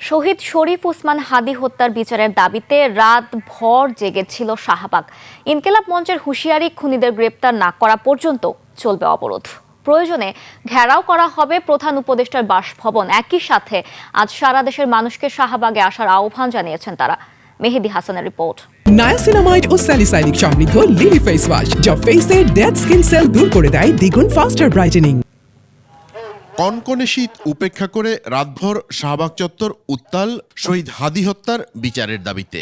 শহীদ শরীফ ওসমান হাদী হত্যার বিচারের দাবিতে রাতভর জেগেছিল শাহবাগ। ইনকিলাব মঞ্চের হুঁশিয়ারি, খুনিদের গ্রেপ্তার না করা পর্যন্ত চলবে অবরোধ। প্রয়োজনে ঘেরাও করা হবে প্রধান উপদেষ্টার বাসভবন। একই সাথে আজ সারা দেশের মানুষকে শাহবাগে আসার আহ্বান জানিয়েছেন তারা। মেহেদী হাসানের রিপোর্ট। নায়াসিনামাইড ও স্যালিসাইলিক সমৃদ্ধ লিলি ফেস ওয়াশ যা ফেসের ডেড স্কিন সেল দূর করে দেয় দ্বিগুণ ফাস্টার ব্রাইটেনিং। কনকনে শীত উপেক্ষা করে রাতভর শাহবাগ চত্বর উত্তাল শহীদ হাদী হত্যার বিচারের দাবিতে।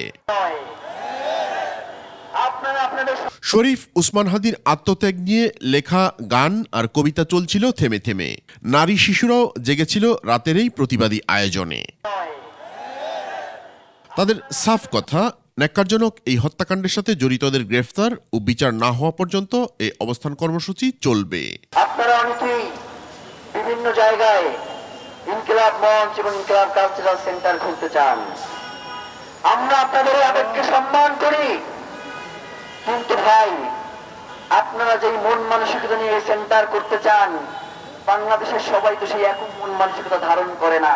শরীফ ওসমান হাদীর আত্মত্যাগ নিয়ে লেখা গান আর কবিতা চলছিল থেমে থেমে। নারী শিশুরাও জেগেছিল রাতের এই প্রতিবাদী আয়োজনে। তাদের সাফ কথা, ন্যাক্কারজনক এই হত্যাকাণ্ডের সাথে জড়িতদের গ্রেফতার ও বিচার না হওয়া পর্যন্ত এই অবস্থান কর্মসূচি চলবে। আপনারা অনেকেই বিভিন্ন জায়গায় ইনকিলাব মঞ্চ এবং ইনকিলাব কালচারাল সেন্টার খুলতে চান। আমরা আপনাদের এই আবেগকে সম্মান করি, কিন্তু ভাই, আপনারা যেই মন মানসিকতা নিয়ে সেন্টার করতে চান, বাংলাদেশের সবাই তো সেই একই মন মানসিকতা ধারণ করে না।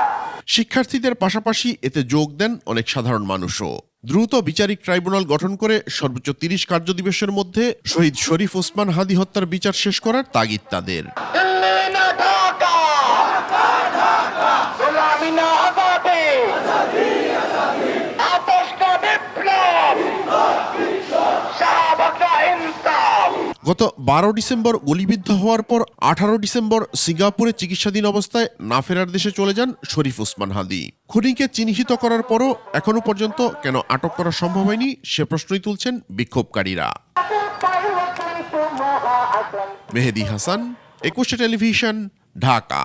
শিক্ষার্থীদের পাশাপাশি এতে যোগ দেন অনেক সাধারণ মানুষও। দ্রুত বিচারিক ট্রাইব্যুনাল গঠন করে সর্বোচ্চ 30 কার্যদিবসের মধ্যে শহীদ শরীফ ওসমান হাদী হত্যার বিচার শেষ করার তাগিদ তাদের। গত 12 ডিসেম্বর গুলিবিদ্ধ হওয়ার পর 18 ডিসেম্বর সিঙ্গাপুরে চিকিৎসাধীন অবস্থায় না ফেরার দেশে চলে যান শরীফ ওসমান হাদী। খুনিকে চিহ্নিত করার পরও এখনো পর্যন্ত কেন আটক করা সম্ভব হয়নি সে প্রশ্নই তুলছেন বিক্ষোভকারীরা। মেহেদী হাসান, 21 টেলিভিশন, ঢাকা।